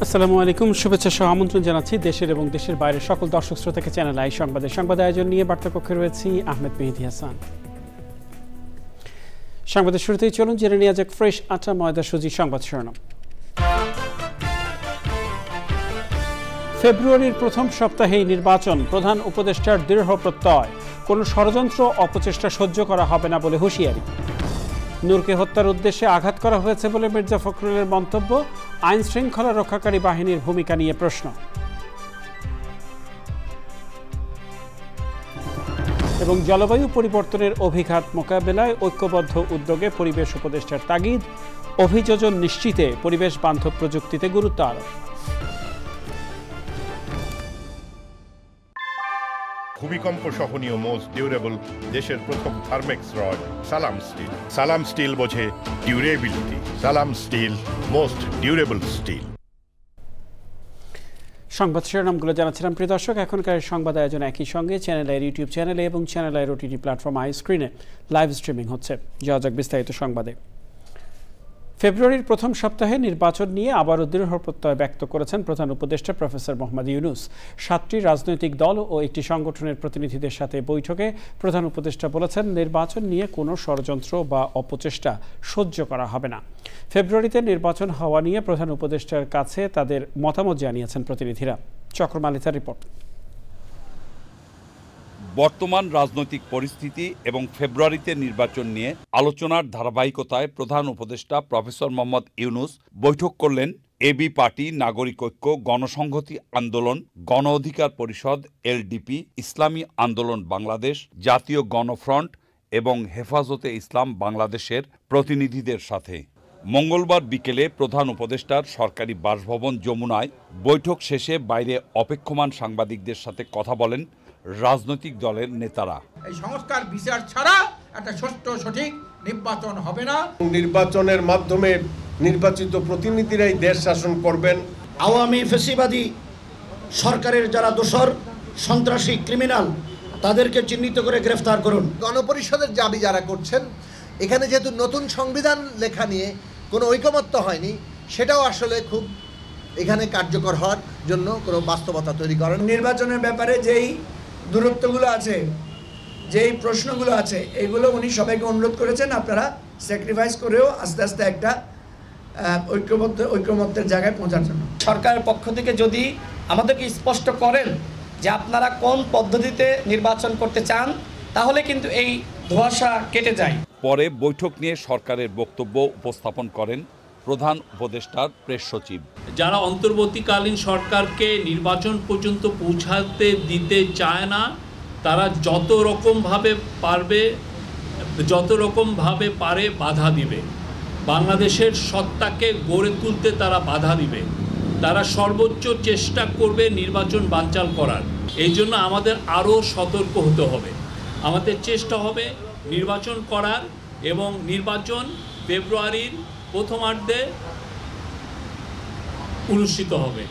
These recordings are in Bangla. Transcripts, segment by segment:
আসসালামু আলাইকুম, শুভেচ্ছা সহ আমন্ত্রণ জানাচ্ছি দেশের এবং দেশের বাইরের সকল দর্শক শ্রোতাকে চ্যানেল আই সংবাদ আয়োজন নিয়ে বার্তাকক্ষে রয়েছি আহমেদ মেহেদী হাসান। সংবাদের শুরুতেই চলুন জেনে নেওয়া যাক ফ্রেশ আটা ময়দা সুজি সংবাদ শিরোনাম। ফেব্রুয়ারির প্রথম সপ্তাহেই নির্বাচন, প্রধান উপদেষ্টার দৃঢ় প্রত্যয়, কোনো ষড়যন্ত্র অপচেষ্টা সহ্য করা হবে না বলে হুঁশিয়ারি। নূরকে হত্যার উদ্দেশ্যে আঘাত করা হয়েছে বলে মির্জা ফখরুলের মন্তব্য, আইন শৃঙ্খলা রক্ষাকারী বাহিনীর ভূমিকা নিয়ে প্রশ্ন। এবং জলবায়ু পরিবর্তনের অভিঘাত মোকাবেলায় ঐক্যবদ্ধ উদ্যোগে পরিবেশ উপদেষ্টার তাগিদ, অভিযোজন নিশ্চিতে পরিবেশ বান্ধব প্রযুক্তিতে গুরুত্ব আরোপ। ভূমিকম্প সহনীয় মোস্ট ডিউরেবল দেশের প্রথম থার্মেক্স রড সালাম স্টিল। সালাম স্টিল বোঝে ডিউরেবিলিটি। সালাম স্টিল, মোস্ট ডিউরেবল স্টিল। সংবাদ শিরোনামগুলো জানাচ্ছিলাম প্রিয় দর্শক। এখনকার সংবাদ আয়োজন একই সঙ্গে চ্যানেল আইয়ের ইউটিউব চ্যানেলে এবং চ্যানেল আইয়ের ওটিটি প্ল্যাটফর্ম আই স্ক্রিনে লাইভ স্ট্রিমিং হচ্ছে। যাওয়া যাক বিস্তারিত সংবাদে। ফেব্রুয়ারির প্রথম সপ্তাহে নির্বাচন নিয়ে আবারও দৃঢ় প্রত্যয় ব্যক্ত করেছেন প্রধান উপদেষ্টা প্রফেসর মোহাম্মদ ইউনূস। ৭টি রাজনৈতিক দল ও একটি সংগঠনের প্রতিনিধিদের সাথে বৈঠকে প্রধান উপদেষ্টা বলেছেন, নির্বাচন নিয়ে কোনো ষড়যন্ত্র বা অপচেষ্টা সহ্য করা হবে না। ফেব্রুয়ারিতে নির্বাচন হওয়া নিয়ে প্রধান উপদেষ্টার কাছে তাদের মতামত জানিয়েছেন প্রতিনিধিরা। চক্রমালিতার রিপোর্ট। বর্তমান রাজনৈতিক পরিস্থিতি এবং ফেব্রুয়ারিতে নির্বাচন নিয়ে আলোচনার ধারাবাহিকতায় প্রধান উপদেষ্টা প্রফেসর মোহাম্মদ ইউনূস বৈঠক করলেন এবি পার্টি, নাগরিক ঐক্য, গণসংহতি আন্দোলন, গণ অধিকার পরিষদ, এলডিপি, ইসলামী আন্দোলন বাংলাদেশ, জাতীয় গণফ্রন্ট এবং হেফাজতে ইসলাম বাংলাদেশের প্রতিনিধিদের সাথে। মঙ্গলবার বিকেলে প্রধান উপদেষ্টার সরকারি বাসভবন যমুনায় বৈঠক শেষে বাইরে অপেক্ষমান সাংবাদিকদের সাথে কথা বলেন রাজনৈতিক দলের নেতারা। এই সংস্কার বিচার ছাড়া একটা সুষ্ঠু সঠিক নির্বাচন হবে না। নির্বাচনের মাধ্যমে নির্বাচিত প্রতিনিধিরাই দেশ শাসন করবেন। আওয়ামী ফ্যাসিবাদী সরকারের যারা দোসর, সন্ত্রাসী, ক্রিমিনাল, তাদেরকে চিহ্নিত করে গ্রেফতার করুন। গণপরিষদের দাবি যারা করছেন, এখানে যেহেতু নতুন সংবিধান লেখা নিয়ে কোনো ঐকমত্য হয়নি, সেটাও আসলে খুব এখানে কার্যকর হওয়ার জন্য কোনো বাস্তবতা তৈরি করেন। নির্বাচনের ব্যাপারে যেই দূরত্বগুলো আছে, যেই প্রশ্নগুলো আছে, এগুলো উনি সবাইকে অনুরোধ করেছেন আপনারা স্যাক্রিফাইস করেও আস্তে আস্তে একটা ঐক্যমত্যের জায়গায় পৌঁছার জন্য। সরকারের পক্ষ থেকে যদি আমাদেরকে স্পষ্ট করেন যে আপনারা কোন পদ্ধতিতে নির্বাচন করতে চান, তাহলে কিন্তু এই ধোঁয়াশা কেটে যায়। পরে বৈঠক নিয়ে সরকারের বক্তব্য উপস্থাপন করেন প্রধান উপদেষ্টার প্রেস সচিব। যারা অন্তর্বর্তীকালীন সরকারকে নির্বাচন পর্যন্ত পৌঁছাতে দিতে চায় না, তারা যত রকমভাবে পারে বাধা দিবে। বাংলাদেশের সত্তাকে গড়ে তুলতে তারা বাধা দিবে। তারা সর্বোচ্চ চেষ্টা করবে নির্বাচন বানচাল করার। এই জন্য আমাদের আরও সতর্ক হতে হবে। আমাদের চেষ্টা হবে নির্বাচন করার, এবং নির্বাচন ফেব্রুয়ারির প্রথমার্ধে অনুষ্ঠিত হবে।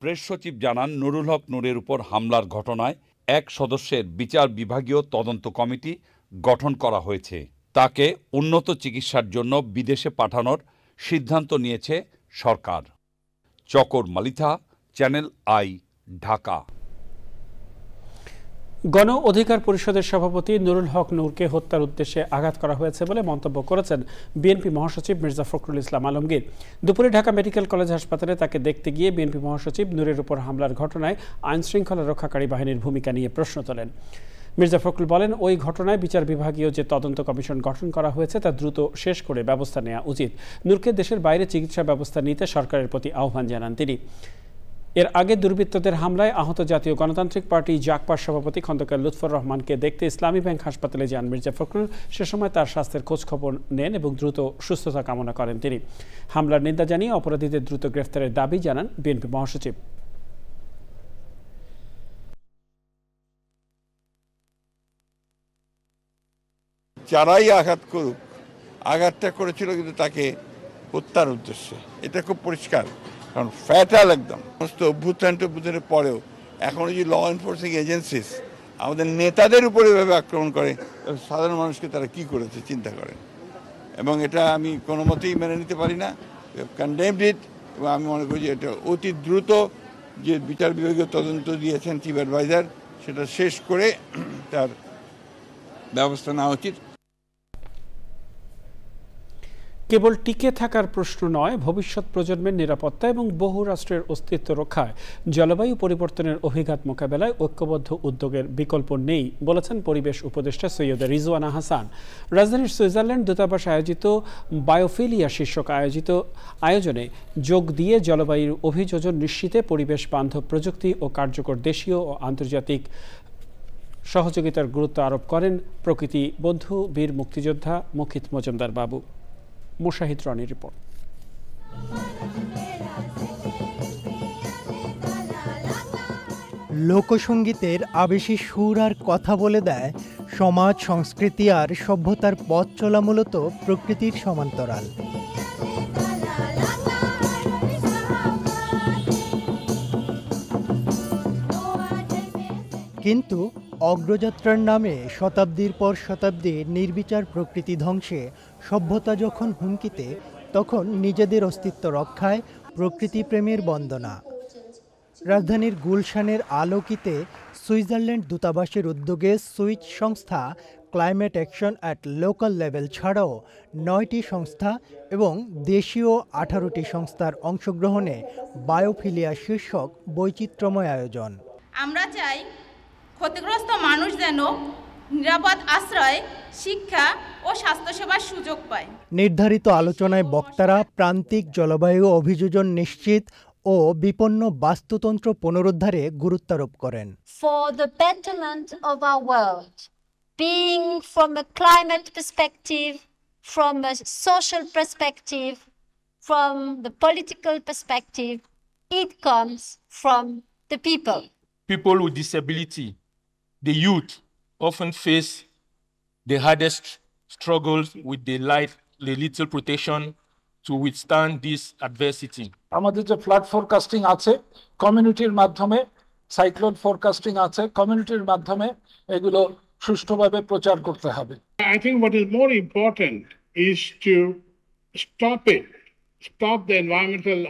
প্রেস সচিব জানান, নুরুল হক নূরের উপর হামলার ঘটনায় এক সদস্যের বিচার বিভাগীয় তদন্ত কমিটি গঠন করা হয়েছে। তাকে উন্নত চিকিৎসার জন্য বিদেশে পাঠানোর সিদ্ধান্ত নিয়েছে সরকার। চকর মালিথা, চ্যানেল আই, ঢাকা। গণ অধিকার পরিষদের সভাপতি নুরুল হক নূরকে হত্যার উদ্দেশ্যে আঘাত করা হয়েছে বলে মন্তব্য করেছেন বিএনপি মহাসচিব মির্জা ফখরুল ইসলাম আলমগীর। দুপুরে ঢাকা মেডিকেল কলেজ হাসপাতালে তাকে দেখতে গিয়ে বিএনপি মহাসচিব নূরের উপর হামলার ঘটনায় আইন শৃঙ্খলা রক্ষাকারী বাহিনীর ভূমিকা নিয়ে প্রশ্ন তোলেন। মির্জা ফখরুল বলেন, ওই ঘটনায় বিচার বিভাগীয় যে তদন্ত কমিশন গঠন করা হয়েছে তা দ্রুত শেষ করে ব্যবস্থা নেওয়া উচিত। নূরকে দেশের বাইরে চিকিৎসা ব্যবস্থা নিতে সরকারের প্রতি আহ্বান জানান তিনি। এর আগে দুর্বৃত্তদের হামলায় আহত জাতীয় গণতান্ত্রিক পার্টি জাকপার সভাপতি খন্দকার লুৎফর রহমানকে দেখতে ইসলামী ব্যাংক হাসপাতালে যান মির্জা ফখরুল। সে সময় তার স্বাস্থ্যের খোঁজ খবর নেন এবং দ্রুত সুস্থতা কামনা করেন তিনি। হামলার নিন্দা জানিয়ে অপরাধীদের দ্রুত গ্রেফতারের দাবি জানান বিএনপি মহাসচিব। যারাই আঘাত করুক, আঘাতটা করেছিল কিন্তু তাকে হত্যার উদ্দেশ্যে, এটা খুব পরিষ্কার। কারণ ফ্যাটাল একদম সমস্ত অভ্যুত্থানের পরেও এখন যে ল এনফোর্সিং এজেন্সিস আমাদের নেতাদের উপরে এভাবে আক্রমণ করে, সাধারণ মানুষকে তারা কি করেছে চিন্তা করেন। এবং এটা আমি কোনো মতেই মেনে নিতে পারি না, কনডেমড ইট। এবং আমি মনে করি যে এটা অতি দ্রুত যে বিচার বিভাগীয় তদন্ত দিয়েছেন চিফ অ্যাডভাইজার, সেটা শেষ করে তার ব্যবস্থা নেওয়া উচিত। কেবল টিকে থাকার প্রশ্ন নয়, ভবিষ্যৎ প্রজন্মের নিরাপত্তা এবং বহু রাষ্ট্রের অস্তিত্ব রক্ষায় জলবায়ু পরিবর্তনের অভিঘাত মোকাবেলায় ঐক্যবদ্ধ উদ্যোগের বিকল্প নেই বলেছেন পরিবেশ উপদেষ্টা সৈয়দা রিজওয়ানা হাসান। রাজধানীর সুইজারল্যান্ড দূতাবাস আয়োজিত বায়োফিলিয়া শীর্ষক আয়োজনে যোগ দিয়ে জলবায়ুর অভিযোজন নিশ্চিতে পরিবেশ বান্ধব প্রযুক্তি ও কার্যকর দেশীয় ও আন্তর্জাতিক সহযোগিতার গুরুত্ব আরোপ করেন প্রকৃতি বন্ধু বীর মুক্তিযোদ্ধা মুখিত মজুমদার বাবু। মুশাহিদ রনির রিপোর্ট। লোকসঙ্গীতের আবেশী সুর আর কথা বলে দেয় সমাজ, সংস্কৃতি আর সভ্যতার পথ চলা মূলত প্রকৃতির সমান্তরাল। কিন্তু অগ্রযাত্রার নামে শতাব্দীর পর শতাব্দী নির্বিচার প্রকৃতি ধ্বংসে সভ্যতা যখন হুমকিতে, তখন নিজেদের অস্তিত্ব রক্ষায় প্রকৃতি প্রেমের বন্দনা। রাজধানীর গুলশানের আলোকিতে সুইজারল্যান্ড দূতাবাসের উদ্যোগে সুইচ সংস্থা, climate action at local level ছাড়াও 9টি সংস্থা এবং দেশীয় 18টি সংস্থার অংশগ্রহণে বায়োফিলিয়া শীর্ষক বৈচিত্র্যময় আয়োজন। আমরা চাই ক্ষতিগ্রস্ত মানুষ যেন নিরাপদ আশ্রয়, শিক্ষা ও স্বাস্থ্যসেবার সুযোগ পায়। নির্ধারিত আলোচনায় বক্তারা প্রান্তিক জলবায়ু অভিযোজন নিশ্চিত ও বিপন্ন বাস্তুতন্ত্র পুনরুদ্ধারে গুরুত্বারোপ করেন। For the betterment of our world, being from a climate perspective, from a social perspective, from the political perspective, it comes from the people. People with disability, the youth, often face the hardest struggles with the little protection to withstand this adversity. আমাদের যে ফ্লাড ফোরকাস্টিং আছে, কমিউনিটির মাধ্যমে সাইক্লোন ফোরকাস্টিং আছে, কমিউনিটির মাধ্যমে এগুলো সুষ্ঠুভাবে প্রচার করতে হবে। I think what is more important is to stop the environmental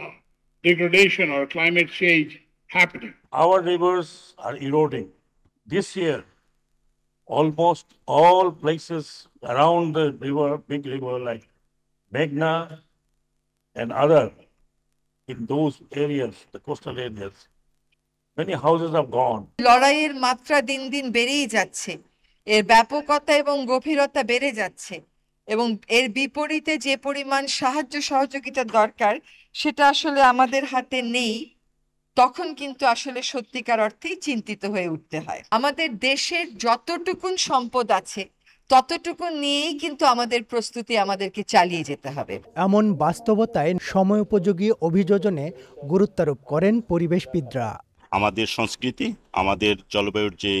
degradation or climate change happening. Our rivers are eroding. This year, almost all places around the river, big river like Meghna and other, in those areas, the coastal areas, many houses have gone. লড়াইয়ের মাত্রা দিন দিন বেড়েই যাচ্ছে, এর ব্যাপকতা এবং গভীরতা বেড়ে যাচ্ছে এবং এর বিপরীতে যে পরিমাণ সাহায্য সহযোগিতা দরকার সেটা আসলে আমাদের হাতে নেই। তখন কিন্তু আসলে সত্যিকার অর্থেই চিন্তিত হয়ে উঠতে হয়। আমাদের দেশের যতটুকুন সম্পদ আছে ততটুকু নিয়েই কিন্তু আমাদের প্রস্তুতি আমাদেরকে চালিয়ে যেতে হবে। এমন বাস্তবতায় সময়োপযোগী অভিযোজনে গুরুত্বারোপ করেন পরিবেশবিদরা। আমাদের সংস্কৃতি, আমাদের জলবায়ুর যে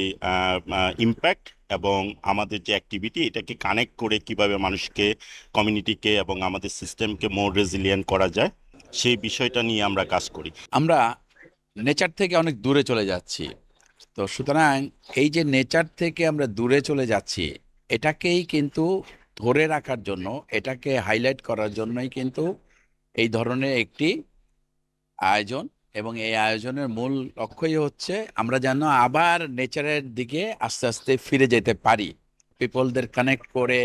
ইম্প্যাক্ট এবং আমাদের যে অ্যাক্টিভিটি, এটাকে কানেক্ট করে কিভাবে মানুষকে, কমিউনিটিকে এবং আমাদের সিস্টেমকে মোর রেজিলিয়েন্ট করা যায়, সেই বিষয়টা নিয়ে আমরা কাজ করি। আমরা নেচার থেকে অনেক দূরে চলে যাচ্ছি, তো সুতরাং এই যে নেচার থেকে আমরা দূরে চলে যাচ্ছি, এটাকেই কিন্তু ধরে রাখার জন্য, এটাকে হাইলাইট করার জন্যই কিন্তু এই ধরনের একটি আয়োজন। এবং এই আয়োজনের মূল লক্ষ্যই হচ্ছে আমরা যেন আবার নেচারের দিকে আস্তে আস্তে ফিরে যেতে পারি, পিপলদের কানেক্ট করে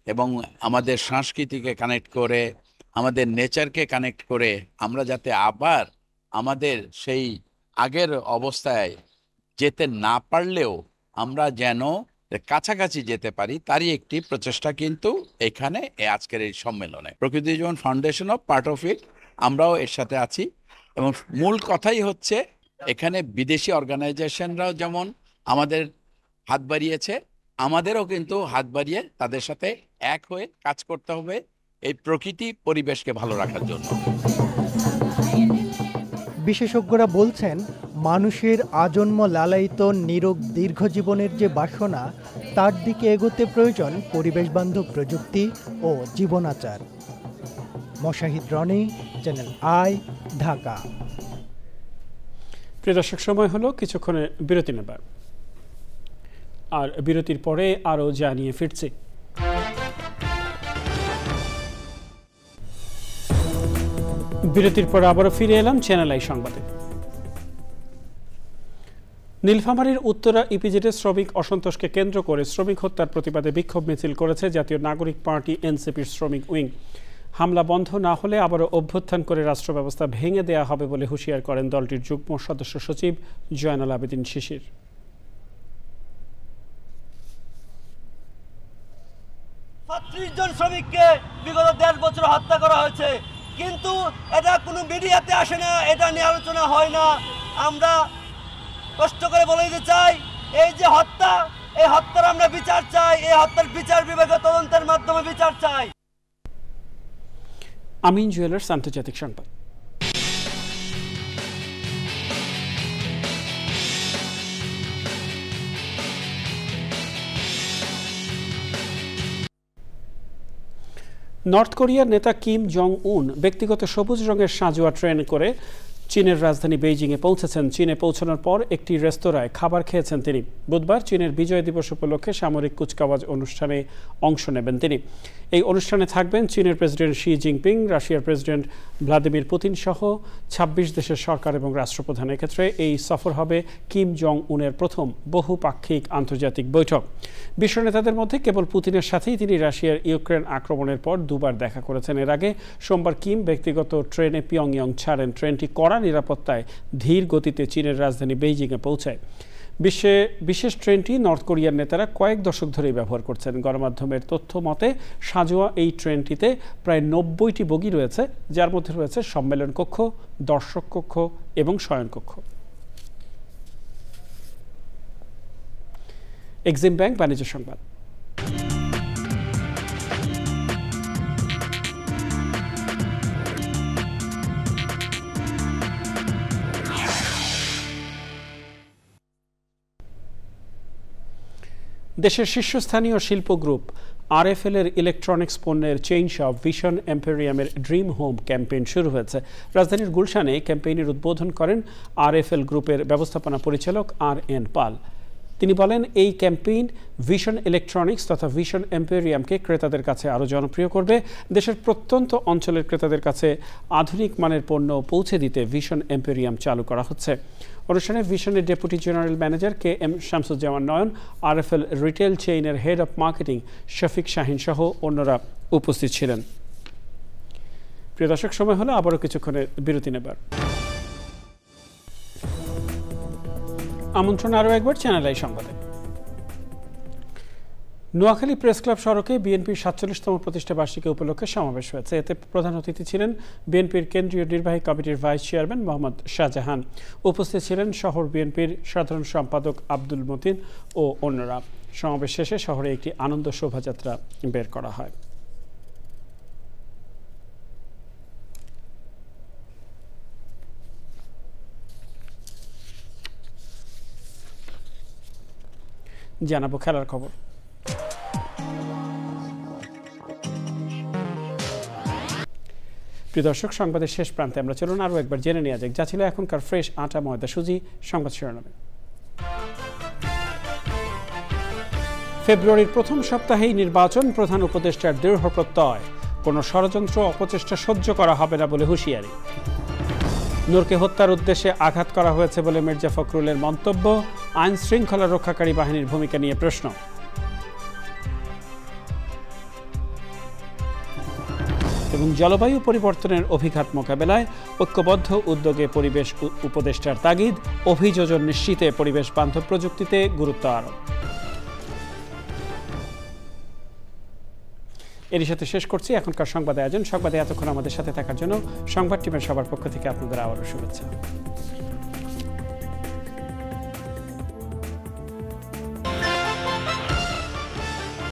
এবং আমাদের সংস্কৃতিকে কানেক্ট করে, আমাদের নেচারকে কানেক্ট করে আমরা যাতে আবার আমাদের সেই আগের অবস্থায় যেতে না পারলেও আমরা যেন কাছাকাছি যেতে পারি, তারই একটি প্রচেষ্টা কিন্তু এখানে আজকের এই সম্মেলনে। প্রকৃতি জীবন ফাউন্ডেশনও পার্ট অফ ইট, আমরাও এর সাথে আছি। এবং মূল কথাই হচ্ছে এখানে বিদেশি অর্গানাইজেশনরাও যেমন আমাদের হাত বাড়িয়েছে, আমাদেরও কিন্তু হাত বাড়িয়ে তাদের সাথে এক হয়ে কাজ করতে হবে এই প্রকৃতি পরিবেশকে ভালো রাখার জন্য। বিশেষজ্ঞরা বলছেন মানুষের আজন্ম লালায়িত নিরোগ দীর্ঘজীবনের যে বাসনা, তার দিকে এগোতে প্রয়োজন পরিবেশবান্ধব প্রযুক্তি ও জীবনাচার। Moshahid Roni, Channel i, Dhaka. প্রিয় দর্শক, সময় হলো কিছুক্ষণের বিরতি নেবার, আর বিরতির পরে আরও জানিয়ে ফিরছি। বিরতির পর আবারও ফিরে এলাম চ্যানেল আই সংবাদে। নীলফামারীর উত্তরা ইপিজেডের শ্রমিক অসন্তোষকে কেন্দ্র করে শ্রমিক হত্যার প্রতিবাদে বিক্ষোভ মিছিল করেছে জাতীয় নাগরিক পার্টি এনসিপির শ্রমিক উইং। হামলা বন্ধ না হলে আবারও অভ্যুত্থান করে রাষ্ট্র ব্যবস্থা ভেঙে দেয়া হবে বলে হুঁশিয়ার করেন দলটির যুগ্ম সদস্য সচিব জয়নাল আবেদিন শিশির। ৩৬ জন শ্রমিককে বিগত ১.৫ বছর হত্যা করা হয়েছে, কিন্তু এটা কোনো মিডিয়াতে আসে না, এটা নিয়ে আলোচনা হয় না। আমরা কষ্ট করে বলে দিতে চাই, এই যে হত্যা, এই হত্যার আমরা বিচার চাই, এই হত্যার বিচার বিভাগীয় তদন্তের মাধ্যমে বিচার চাই। আমিন জুয়েলার্স আন্তর্জাতিক সংবাদ। নর্থ কোরিয়ার নেতা কিম জং উন ব্যক্তিগত সবুজ রঙের সাঁজোয়া ট্রেন করে চীনের রাজধানী বেইজিংয়ে পৌঁছেছেন। চীনে পৌঁছানোর পর একটি রেস্তোরাঁয় খাবার খেয়েছেন তিনি। বুধবার চীনের বিজয় দিবস উপলক্ষে সামরিক কুচকাওয়াজ অনুষ্ঠানে অংশ নেবেন তিনি। এই অনুষ্ঠানে থাকবেন চীনের প্রেসিডেন্ট শি জিনপিং, রাশিয়ার প্রেসিডেন্ট ভ্লাদিমির পুতিন সহ ২৬ দেশের সরকার এবং রাষ্ট্রপ্রধানের ক্ষেত্রে এই সফর হবে কিম জং উনের প্রথম বহুপাক্ষিক আন্তর্জাতিক বৈঠক। বিশ্ব নেতাদের মধ্যে কেবল পুতিনের সাথেই তিনি রাশিয়ার ইউক্রেন আক্রমণের পর দুবার দেখা করেছেন। এর আগে সোমবার কিম ব্যক্তিগত ট্রেনে পিয়ংইয়ং ছাড়েন। ট্রেনটি কড়া নিরাপত্তায় ধীর গতিতে চীনের রাজধানী বেইজিংয়ে পৌঁছায়। বিশেষ ট্রেনটি নর্থ কোরিয়ার নেতারা কয়েক দশক ধরেই ব্যবহার করছেন। গণমাধ্যমের তথ্য মতে সাঁজোয়া এই ট্রেনটিতে প্রায় ৯০টি বগি রয়েছে, যার মধ্যে রয়েছে সম্মেলন কক্ষ, দর্শক কক্ষ এবং শয়নকক্ষ। এক্সিম ব্যাংক বাণিজ্য সংবাদ। দেশের শীর্ষস্থানীয় শিল্প গ্রুপ আরএফএল এর ইলেকট্রনিক্স পণ্যের চেইন শপ ভিশন এম্পেরিয়ামের ড্রিম হোম ক্যাম্পেইন শুরু হয়েছে। রাজধানীর গুলশানে ক্যাম্পেইনের উদ্বোধন করেন আরএফএল গ্রুপের ব্যবস্থাপনা পরিচালক আর.এন. পাল। তিনি বলেন, এই ক্যাম্পেইন ভিশন ইলেকট্রনিক্স তথা ভিশন এম্পেরিয়ামকে ক্রেতাদের কাছে আরও জনপ্রিয় করবে। দেশের প্রত্যন্ত অঞ্চলের ক্রেতাদের কাছে আধুনিক মানের পণ্য পৌঁছে দিতে ভিশন এম্পেরিয়াম চালু করা হচ্ছে। অনুষ্ঠানে ভিশনের deputy general manager KM. Shamsuzzaman Nayan, RFL retail chain head of marketing Shafiq Shahin সহ অন্যরা উপস্থিত ছিলেন। প্রিয় দর্শক, সময় হলো আবারও কিছুক্ষণের বিরতি নেবার। আমন্ত্রণ আরও একবার চ্যানেল আই সংবাদে। নোয়াখালী প্রেস ক্লাব সড়কে বিএনপির ৪৭তম প্রতিষ্ঠা বার্ষিকী উপলক্ষে সমাবেশ হয়েছে। এতে প্রধান অতিথি ছিলেন বিএনপির কেন্দ্রীয় নির্বাহী কমিটির ভাইস চেয়ারম্যান মোহাম্মদ শাহজাহান। উপস্থিত ছিলেন শহর বিএনপির সাধারণ সম্পাদক আব্দুল মতিন ও অন্যরা। সমাবেশ শেষে শহরে একটি আনন্দ শোভাযাত্রা বের করা হয়। জানাবো খেলার খবর। প্রিয় দর্শক, সংবাদের শেষ প্রান্তে আমরা চলুন আরও একবার জেনে নেওয়া যাক যা ছিল এখনকার ফ্রেশ আটা ময়দা সুজি সংবাদ শিরোনামে। ফেব্রুয়ারির প্রথম সপ্তাহেই নির্বাচন, প্রধান উপদেষ্টার দৃঢ় প্রত্যয়। কোনো ষড়যন্ত্র অপচেষ্টা সহ্য করা হবে না বলে হুঁশিয়ারি। নূরকে হত্যার উদ্দেশ্যে আঘাত করা হয়েছে বলে মির্জা ফখরুলের মন্তব্য। আইন শৃঙ্খলা রক্ষাকারী বাহিনীর ভূমিকা নিয়ে প্রশ্ন। এবং জলবায়ু পরিবর্তনের অভিঘাত মোকাবেলায় ঐক্যবদ্ধ উদ্যোগে পরিবেশ উপদেষ্টার তাগিদ। অভিযোজন নিশ্চিতে পরিবেশ বান্ধব প্রযুক্তিতে গুরুত্ব আরোপ। এরই সাথে শেষ করছি এখনকার সংবাদ আয়োজন। সংবাদে এতক্ষণ আমাদের সাথে থাকার জন্য সংবাদ টিমের সবার পক্ষ থেকে আপনাদের আবারও শুভেচ্ছা।